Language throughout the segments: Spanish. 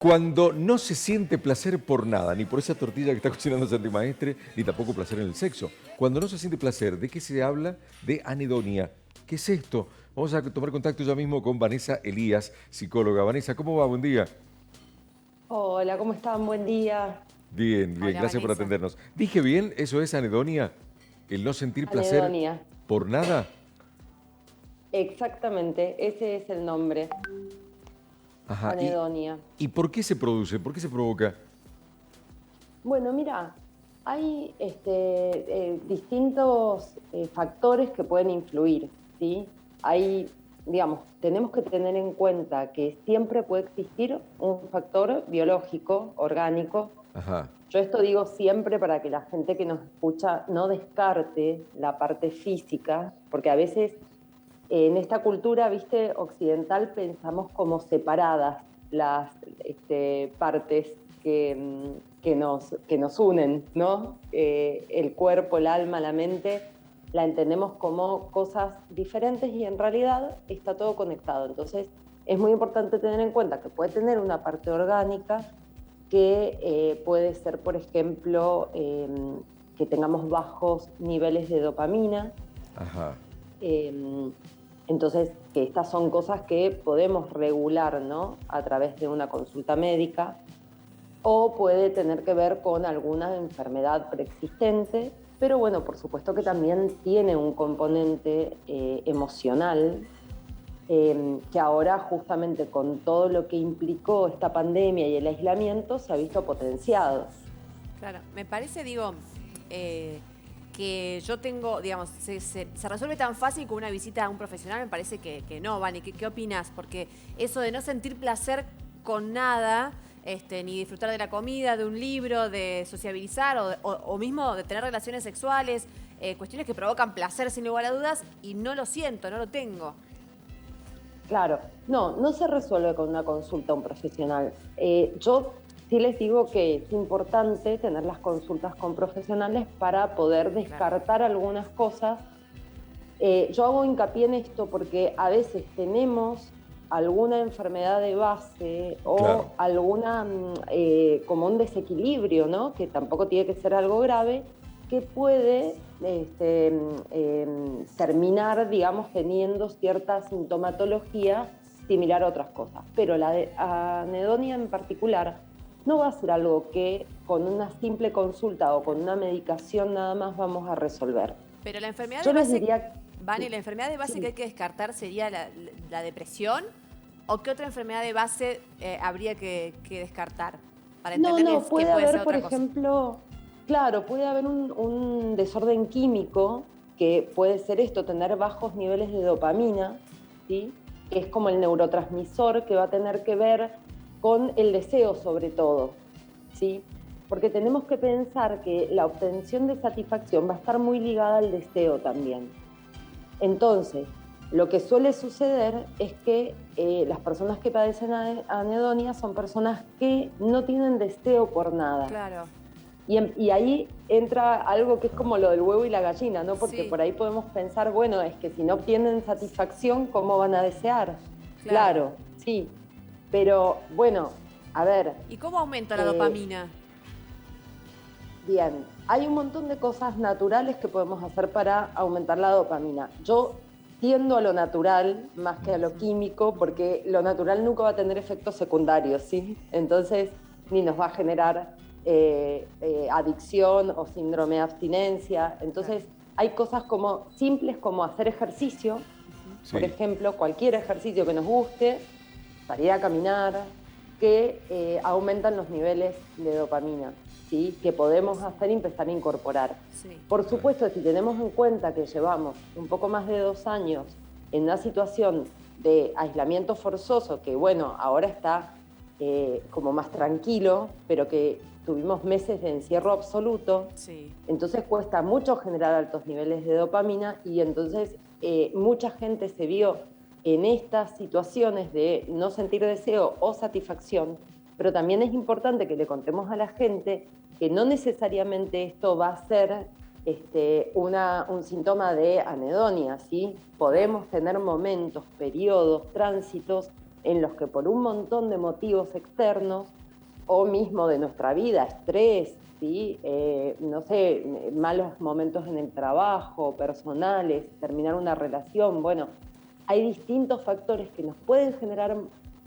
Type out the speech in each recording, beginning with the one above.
Cuando no se siente placer por nada, ni por esa tortilla que está cocinando Santi Maestre, ni tampoco placer en el sexo. Cuando no se siente placer, ¿de qué se habla? De anedonia. ¿Qué es esto? Vamos a tomar contacto ya mismo con Vanessa Elías, psicóloga. Vanessa, ¿cómo va? Buen día. Hola, ¿cómo están? Buen día. Bien, bien, Hola, gracias por Vanessa. atendernos. ¿Dije bien? ¿Eso es anedonia? ¿El no sentir placer Anedonia. por nada? Exactamente, ese es el nombre. Ajá. Anedonia. ¿Y por qué se produce? ¿Por qué se provoca? Bueno, mira, hay distintos factores que pueden influir, ¿sí? Hay, digamos, tenemos que tener en cuenta que siempre puede existir un factor biológico, orgánico. Ajá. Yo esto digo siempre para que la gente que nos escucha no descarte la parte física, porque a veces en esta cultura, viste, occidental pensamos como separadas las partes que nos unen, ¿no? El cuerpo, el alma, la mente, la entendemos como cosas diferentes y en realidad está todo conectado. Entonces es muy importante tener en cuenta que puede tener una parte orgánica que puede ser, por ejemplo, que tengamos bajos niveles de dopamina. Ajá. Eh, entonces, que estas son cosas que podemos regular, ¿no? A través de una consulta médica, o puede tener que ver con alguna enfermedad preexistente, pero bueno, por supuesto que también tiene un componente emocional, que ahora justamente con todo lo que implicó esta pandemia y el aislamiento se ha visto potenciado. Claro, me parece, eh, que yo tengo, digamos, se resuelve tan fácil con una visita a un profesional. Me parece que no, Vani. ¿Qué opinas? Porque eso de no sentir placer con nada, ni disfrutar de la comida, de un libro, de sociabilizar o mismo de tener relaciones sexuales, cuestiones que provocan placer sin lugar a dudas, y no lo siento, no lo tengo. Claro, no se resuelve con una consulta a un profesional. Yo sí les digo que es importante tener las consultas con profesionales para poder Claro. descartar algunas cosas. Yo hago hincapié en esto porque a veces tenemos alguna enfermedad de base o Claro. alguna como un desequilibrio, ¿no? Que tampoco tiene que ser algo grave, que puede terminar, digamos, teniendo cierta sintomatología similar a otras cosas. Pero la de anedonia en particular no va a ser algo que con una simple consulta o con una medicación nada más vamos a resolver. Pero la enfermedad Yo de les base, diría, Vani, la enfermedad de base sí, que hay que descartar sería la depresión. ¿O qué otra enfermedad de base habría que descartar? Para no, entenderles que puede puede ser haber, por otra cosa. ejemplo, claro, puede haber un desorden químico que puede ser esto, tener bajos niveles de dopamina, ¿sí? Que es como el neurotransmisor que va a tener que ver con el deseo sobre todo, ¿sí? Porque tenemos que pensar que la obtención de satisfacción va a estar muy ligada al deseo también. Entonces, lo que suele suceder es que las personas que padecen anedonia son personas que no tienen deseo por nada. Claro, Y ahí entra algo que es como lo del huevo y la gallina, ¿no? Porque sí, por ahí podemos pensar, bueno, es que si no obtienen satisfacción, ¿cómo van a desear? claro. Claro, sí. Pero bueno, a ver, ¿Y cómo aumenta la eh, dopamina? bien, hay un montón de cosas naturales que podemos hacer para aumentar la dopamina. Yo tiendo a lo natural más que a lo químico, porque lo natural nunca va a tener efectos secundarios, ¿sí? Entonces, ni nos va a generar adicción o síndrome de abstinencia. Claro. Entonces, hay cosas como simples como hacer ejercicio, por Sí. ejemplo, cualquier ejercicio que nos guste, salir a caminar, que aumentan los niveles de dopamina, ¿sí? Que podemos hacer y empezar a incorporar. Sí. Por Claro. supuesto, si tenemos en cuenta que llevamos un poco más de 2 años en una situación de aislamiento forzoso, que bueno, ahora está como más tranquilo, pero que tuvimos meses de encierro absoluto, Sí. entonces cuesta mucho generar altos niveles de dopamina y entonces mucha gente se vio en estas situaciones de no sentir deseo o satisfacción, pero también es importante que le contemos a la gente que no necesariamente esto va a ser un síntoma de anedonia, ¿sí? Claro. Podemos tener momentos, periodos, tránsitos en los que por un montón de motivos externos o mismo de nuestra vida, estrés, ¿sí? No sé, malos momentos en el trabajo, personales, terminar una relación, bueno, hay distintos factores que nos pueden generar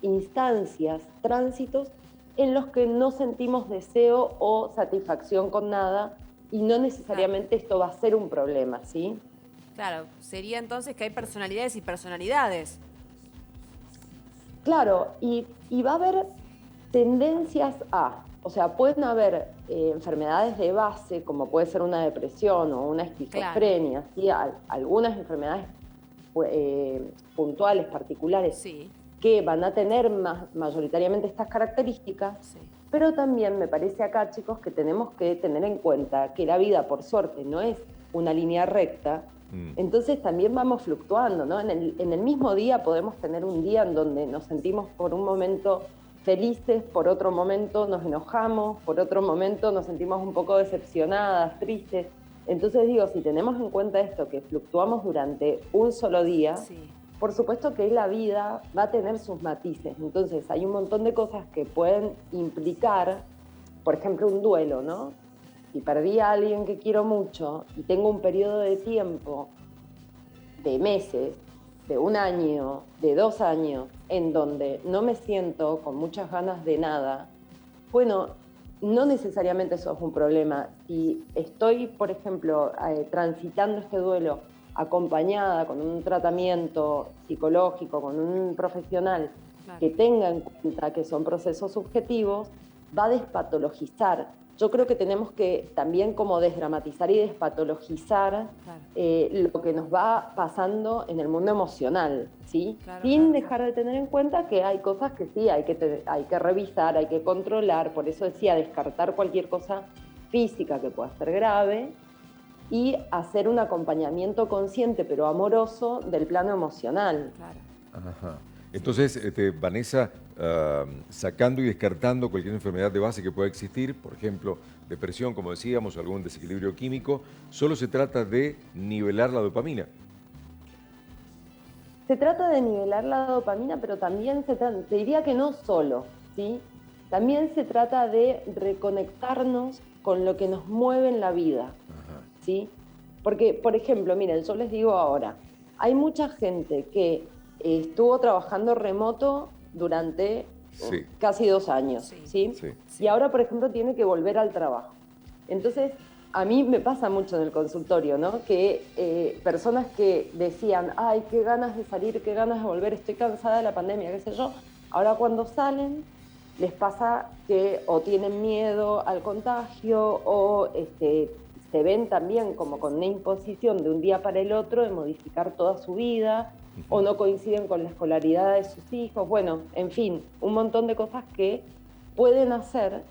instancias, tránsitos en los que no sentimos deseo o satisfacción con nada y no necesariamente esto va a ser un problema, ¿sí? Claro, sería entonces que hay personalidades y personalidades. Claro, y va a haber tendencias a, o sea, pueden haber enfermedades de base, como puede ser una depresión o una esquizofrenia, ¿sí? Algunas enfermedades puntuales, particulares, Sí, que van a tener mayoritariamente estas características, sí. pero también me parece acá, chicos, que tenemos que tener en cuenta que la vida, por suerte, no es una línea recta, entonces también vamos fluctuando, ¿no? En el mismo día podemos tener un día en donde nos sentimos por un momento felices, por otro momento nos enojamos, por otro momento nos sentimos un poco decepcionadas, tristes. Entonces digo, si tenemos en cuenta esto, que fluctuamos durante un solo día, Sí. por supuesto que la vida va a tener sus matices. Entonces hay un montón de cosas que pueden implicar, por ejemplo, un duelo, ¿no? Si perdí a alguien que quiero mucho y tengo un periodo de tiempo de meses, de un año, de 2 años, en donde no me siento con muchas ganas de nada, bueno, no necesariamente eso es un problema. Si estoy, por ejemplo, transitando este duelo acompañada con un tratamiento psicológico, con un profesional Claro. que tenga en cuenta que son procesos subjetivos, va a despatologizar. Yo creo que tenemos que también como desdramatizar y despatologizar lo que nos va pasando en el mundo emocional, ¿sí? Claro, Sin claro, dejar de tener en cuenta que hay cosas que sí hay que revisar, hay que controlar, por eso decía descartar cualquier cosa física que pueda ser grave y hacer un acompañamiento consciente pero amoroso del plano emocional. claro. Ajá. Entonces, Vanessa, sacando y descartando cualquier enfermedad de base que pueda existir, por ejemplo, depresión, como decíamos, o algún desequilibrio químico, solo se trata de nivelar la dopamina. Se trata de nivelar la dopamina, pero también te diría que no solo, ¿sí? También se trata de reconectarnos con lo que nos mueve en la vida, Ajá. ¿sí? Porque, por ejemplo, miren, yo les digo ahora, hay mucha gente que estuvo trabajando remoto durante Sí, casi 2 años, Sí, ¿sí? sí. Y ahora, por ejemplo, tiene que volver al trabajo. Entonces, a mí me pasa mucho en el consultorio, ¿no? Que personas que decían, ay, qué ganas de salir, qué ganas de volver, estoy cansada de la pandemia, qué sé yo, ahora cuando salen les pasa que o tienen miedo al contagio o se ven también como con una imposición de un día para el otro de modificar toda su vida o no coinciden con la escolaridad de sus hijos. Bueno, en fin, un montón de cosas que pueden hacer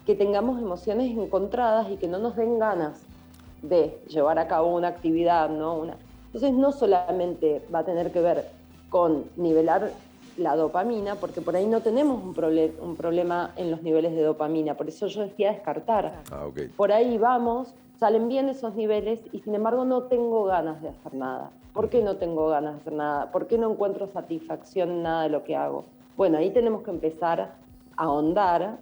que tengamos emociones encontradas y que no nos den ganas de llevar a cabo una actividad, ¿no? Entonces no solamente va a tener que ver con nivelar la dopamina, porque por ahí no tenemos un problema en los niveles de dopamina, por eso yo decía descartar. Ah, ok. Por ahí vamos, salen bien esos niveles y sin embargo no tengo ganas de hacer nada. ¿Por qué no tengo ganas de hacer nada? ¿Por qué no encuentro satisfacción en nada de lo que hago? Bueno, ahí tenemos que empezar a ahondar.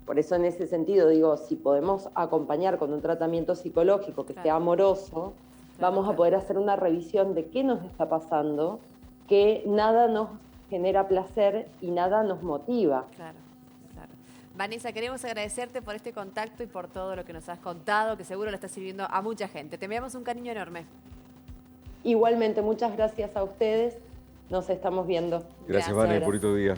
Por eso en ese sentido digo, si podemos acompañar con un tratamiento psicológico que sea amoroso, vamos a poder hacer una revisión de qué nos está pasando, que nada nos genera placer y nada nos motiva. Claro, claro. Vanessa, queremos agradecerte por este contacto y por todo lo que nos has contado, que seguro le está sirviendo a mucha gente. Te enviamos un cariño enorme. Igualmente, muchas gracias a ustedes. Nos estamos viendo. Gracias, Vane, por Gracias. otro día.